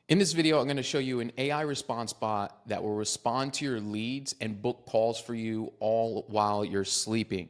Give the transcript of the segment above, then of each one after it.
In this video, I'm going to show you an AI response bot that will respond to your leads and book calls for you all while you're sleeping.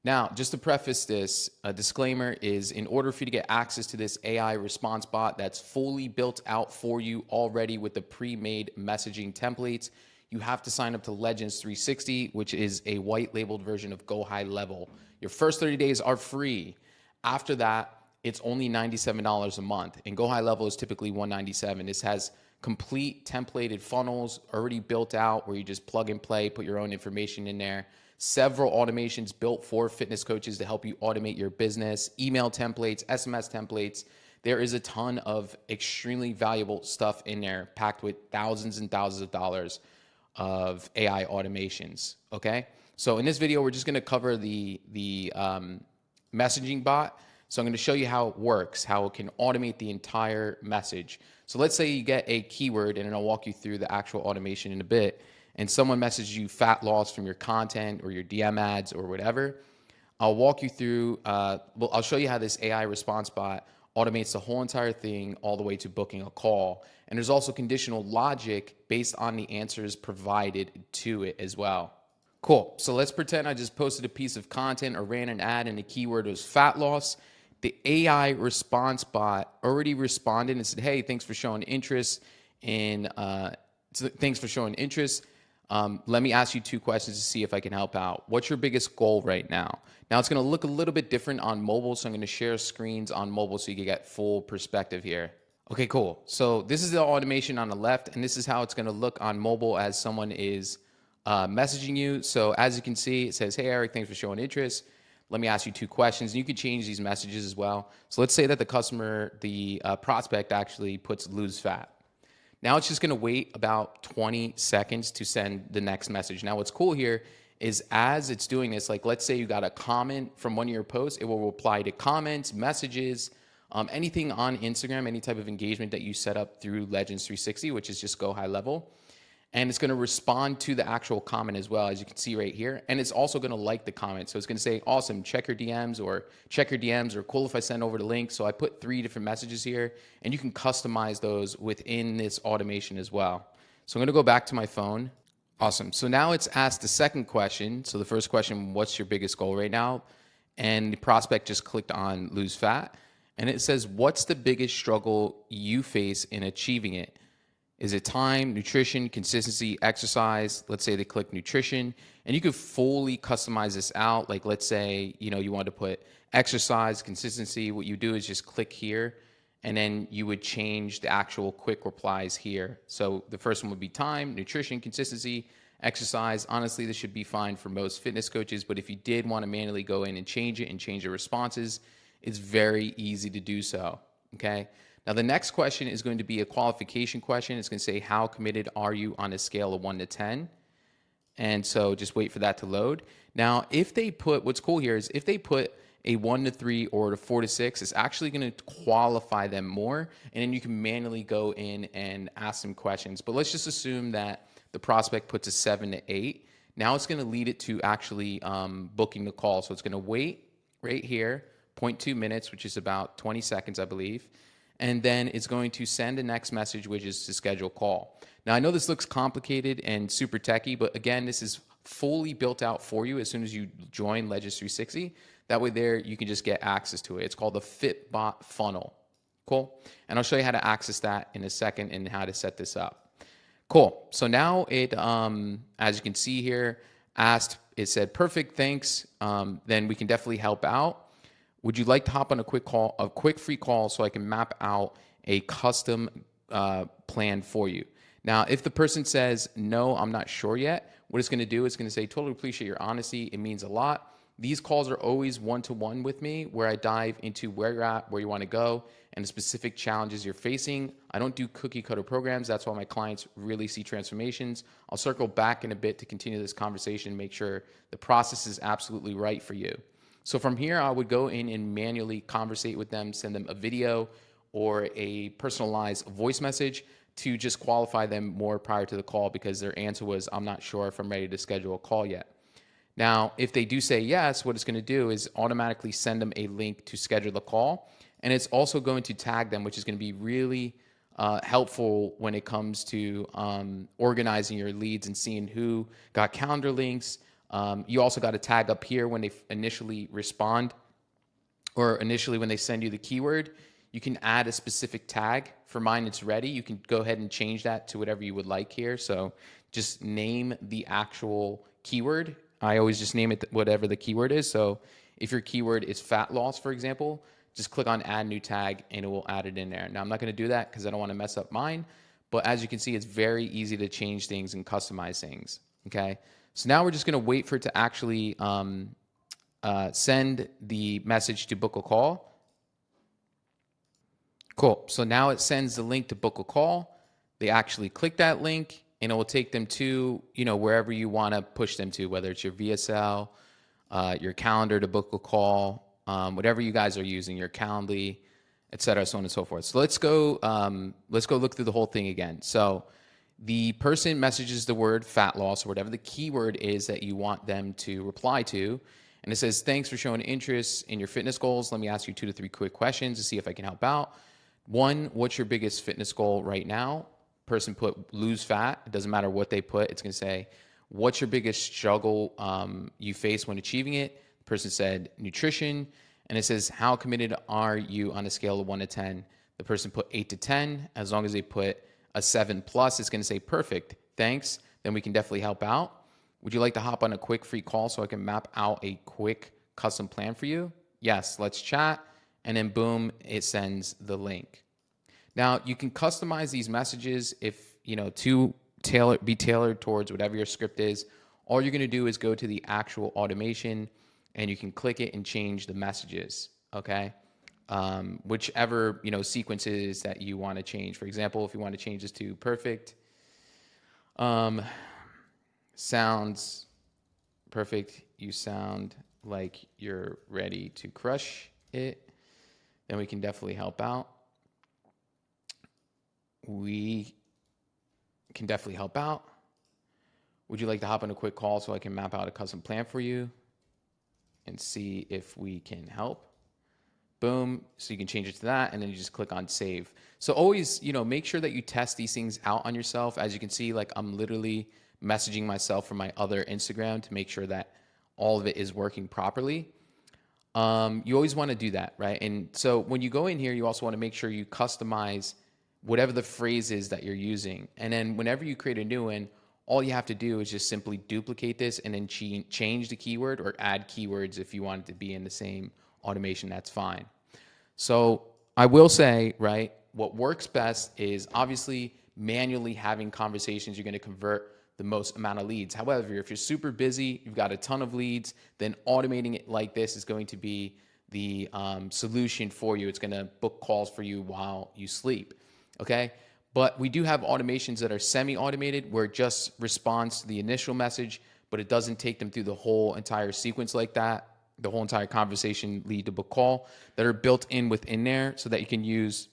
Now, just to preface this, a disclaimer is in order for you to get access to this AI response bot that's fully built out for you already with the pre-made messaging templates, you have to sign up to Legends 360, which is a white labeled version of GoHighLevel. Your first 30 days are free. After that, it's only $97 a month, and GoHighLevel is typically $197. This has complete templated funnels already built out where you just plug and play, put your own information in there. Several automations built for fitness coaches to help you automate your business, email templates, SMS templates. There is a ton of extremely valuable stuff in there packed with thousands and thousands of dollars of AI automations, okay? So in this video, we're just gonna cover the messaging bot. So I'm going to show you how it works, how it can automate the entire message. So let's say you get a keyword, and then I'll walk you through the actual automation in a bit, and someone messages you fat loss from your content or your DM ads or whatever. I'll walk you through, I'll show you how this AI response bot automates the whole entire thing all the way to booking a call. And there's also conditional logic based on the answers provided to it as well. Cool. So let's pretend I just posted a piece of content or ran an ad and the keyword was fat loss. The AI response bot already responded and said, hey, thanks for showing interest in, Let me ask you two questions to see if I can help out. What's your biggest goal right now? Now it's going to look a little bit different on mobile, so I'm going to share screens on mobile so you can get full perspective here. Okay, cool. So this is the automation on the left, and this is how it's going to look on mobile as someone is messaging you. So as you can see, it says, hey, Eric, thanks for showing interest. Let me ask you two questions. And you can change these messages as well. So let's say that the customer, the prospect actually puts lose fat. Now it's just going to wait about 20 seconds to send the next message. Now what's cool here is as it's doing this, like let's say you got a comment from one of your posts, it will reply to comments, messages, anything on Instagram, any type of engagement that you set up through Legends 360, which is just GoHighLevel. And it's going to respond to the actual comment as well, as you can see right here. And it's also going to like the comment. So it's going to say, awesome, check your DMs or cool if I send over the link. So I put 3 different messages here, and you can customize those within this automation as well. So I'm going to go back to my phone. Awesome. So now it's asked the second question. So the first question, what's your biggest goal right now? And the prospect just clicked on lose fat. And it says, what's the biggest struggle you face in achieving it? Is it time, nutrition, consistency, exercise? Let's say they click nutrition, and you could fully customize this out. Like let's say, you want to put exercise, consistency. What you do is just click here, and then you would change the actual quick replies here. So the first one would be time, nutrition, consistency, exercise. Honestly, this should be fine for most fitness coaches, but if you did want to manually go in and change it and change the responses, it's very easy to do so, okay? Now, the next question is going to be a qualification question. It's going to say, how committed are you on a scale of 1 to 10? And so just wait for that to load. Now, if they put, what's cool here is if they put a 1 to 3 or a 4 to 6, it's actually going to qualify them more. And then you can manually go in and ask them questions. But let's just assume that the prospect puts a 7 to 8. Now it's going to lead it to actually booking the call. So it's going to wait right here, 0.2 minutes, which is about 20 seconds, I believe. And then it's going to send the next message, which is to schedule a call. Now, I know this looks complicated and super techy, but again, this is fully built out for you as soon as you join Legends 360. That way there, you can just get access to it. It's called the Fitbot funnel. Cool. And I'll show you how to access that in a second and how to set this up. Cool. So now it, as you can see here, it said, perfect, thanks. Then we can definitely help out. Would you like to hop on a quick free call so I can map out a custom plan for you? Now, if the person says, no, I'm not sure yet, what it's going to do is going to say, totally appreciate your honesty. It means a lot. These calls are always one-to-one with me where I dive into where you're at, where you want to go, and the specific challenges you're facing. I don't do cookie cutter programs. That's why my clients really see transformations. I'll circle back in a bit to continue this conversation and make sure the process is absolutely right for you. So from here, I would go in and manually conversate with them, send them a video or a personalized voice message to just qualify them more prior to the call because their answer was, I'm not sure if I'm ready to schedule a call yet. Now, if they do say yes, what it's going to do is automatically send them a link to schedule the call. And it's also going to tag them, which is going to be really helpful when it comes to organizing your leads and seeing who got calendar links. You also got to tag up here when they initially respond, or initially when they send you the keyword. You can add a specific tag. For mine, it's ready. You can go ahead and change that to whatever you would like here. So just name the actual keyword. I always just name it whatever the keyword is. So if your keyword is fat loss, for example, just click on add new tag and it will add it in there. Now I'm not going to do that because I don't want to mess up mine. But as you can see, it's very easy to change things and customize things. Okay. So now we're just going to wait for it to actually send the message to book a call. Cool. So now it sends the link to book a call. They actually click that link and it will take them to, wherever you want to push them to, whether it's your VSL, your calendar to book a call, whatever you guys are using, your Calendly, et cetera, so on and so forth. So let's go look through the whole thing again. So the person messages the word fat loss or whatever the keyword is that you want them to reply to. And it says, thanks for showing interest in your fitness goals. Let me ask you 2 to 3 quick questions to see if I can help out. 1, what's your biggest fitness goal right now? Person put lose fat. It doesn't matter what they put. It's going to say, what's your biggest struggle you face when achieving it? The person said nutrition. And it says, how committed are you on a scale of 1 to 10? The person put 8 to 10. As long as they put a 7 plus, it's going to say perfect. Thanks. Then we can definitely help out. Would you like to hop on a quick free call so I can map out a quick custom plan for you? Yes, let's chat. And then boom, it sends the link. Now you can customize these messages if, to be tailored towards whatever your script is. All you're going to do is go to the actual automation and you can click it and change the messages. Okay. Whichever, sequences that you want to change. For example, if you want to change this to perfect, sounds perfect. You sound like you're ready to crush it. Then we can definitely help out. We can definitely help out. Would you like to hop on a quick call so I can map out a custom plan for you and see if we can help? Boom. So you can change it to that and then you just click on save. So always, make sure that you test these things out on yourself. As you can see, like I'm literally messaging myself from my other Instagram to make sure that all of it is working properly. You always want to do that, right? And so when you go in here, you also want to make sure you customize whatever the phrase is that you're using. And then whenever you create a new one, all you have to do is just simply duplicate this and then change the keyword or add keywords if you want it to be in the same automation, that's fine. So I will say, right, what works best is obviously manually having conversations. You're going to convert the most amount of leads. However, if you're super busy, you've got a ton of leads, then automating it like this is going to be the solution for you. It's going to book calls for you while you sleep. Okay. But we do have automations that are semi-automated where it just responds to the initial message, but it doesn't take them through the whole entire sequence like that, the whole entire conversation lead to book call, that are built in within there so that you can use,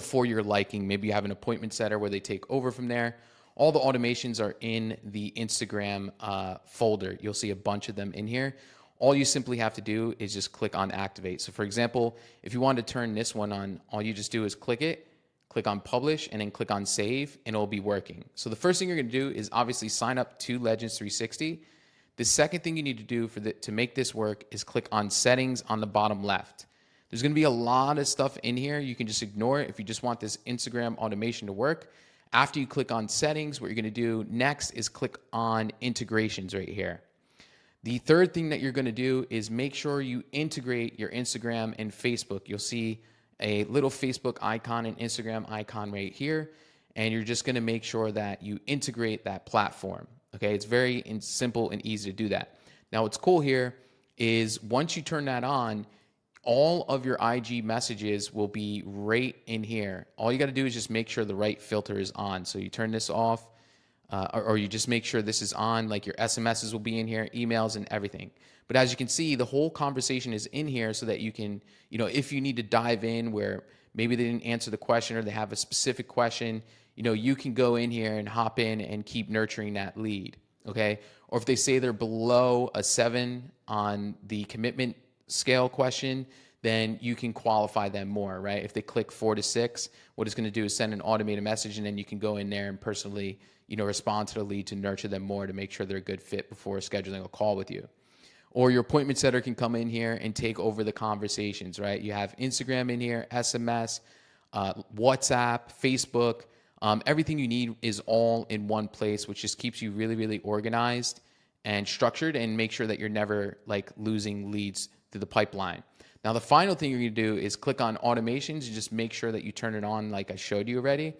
for your liking. Maybe you have an appointment setter where they take over from there. All the automations are in the Instagram folder. You'll see a bunch of them in here. All you simply have to do is just click on activate. So for example, if you want to turn this one on, all you just do is click it, click on publish, and then click on save, and it'll be working. So the first thing you're going to do is obviously sign up to Legends 360. The second thing you need to do to make this work is click on settings on the bottom left. There's going to be a lot of stuff in here. You can just ignore it if you just want this Instagram automation to work. After you click on settings, what you're going to do next is click on integrations right here. The third thing that you're going to do is make sure you integrate your Instagram and Facebook. You'll see a little Facebook icon and Instagram icon right here, and you're just going to make sure that you integrate that platform. Okay, it's very simple and easy to do that. Now, what's cool here is once you turn that on, all of your IG messages will be right in here. All you got to do is just make sure the right filter is on. So you turn this off, or you just make sure this is on, like your SMSs will be in here, emails and everything. But as you can see, the whole conversation is in here so that you can, if you need to dive in where maybe they didn't answer the question or they have a specific question, you can go in here and hop in and keep nurturing that lead. Okay. Or if they say they're below a 7 on the commitment scale question, then you can qualify them more, right? If they click 4 to 6, what it's going to do is send an automated message, and then you can go in there and personally, respond to the lead to nurture them more to make sure they're a good fit before scheduling a call with you. Or your appointment setter can come in here and take over the conversations, right? You have Instagram in here, SMS, WhatsApp, Facebook. Everything you need is all in one place, which just keeps you really, really organized and structured, and make sure that you're never like losing leads through the pipeline. Now, the final thing you're going to do is click on automations and just make sure that you turn it on like I showed you already.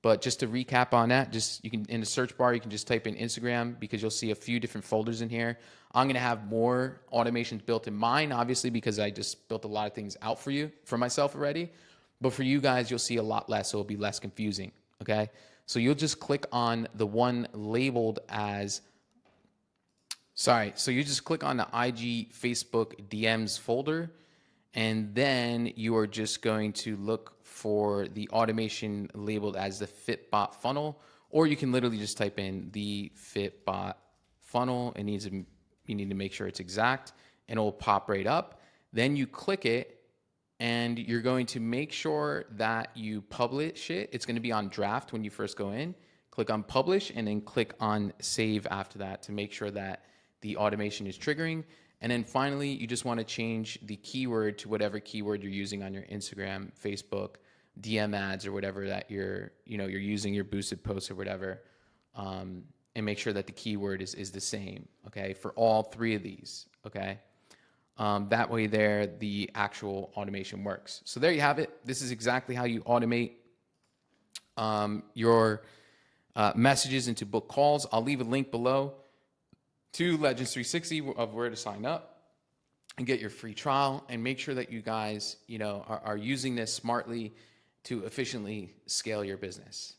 But just to recap on that, you can, in the search bar, you can just type in Instagram, because you'll see a few different folders in here. I'm going to have more automations built in mine, obviously, because I just built a lot of things out for myself already. But for you guys, you'll see a lot less, so it'll be less confusing. Okay. So you'll just click on the one labeled as, so you just click on the IG Facebook DMs folder, and then you are just going to look for the automation labeled as the Fitbot funnel, or you can literally just type in the Fitbot funnel. You need to make sure it's exact, and it will pop right up. Then you click it, and you're going to make sure that you publish it. It's going to be on draft when you first go in. Click on publish, and then click on save after that to make sure that the automation is triggering. And then finally, you just want to change the keyword to whatever keyword you're using on your Instagram, Facebook, DM ads, or whatever that you're using, your boosted posts or whatever, and make sure that the keyword is the same, okay, for all three of these, okay? That way there, the actual automation works. So there you have it. This is exactly how you automate your messages into book calls. I'll leave a link below to Legends 360 of where to sign up and get your free trial, and make sure that you guys, are using this smartly to efficiently scale your business.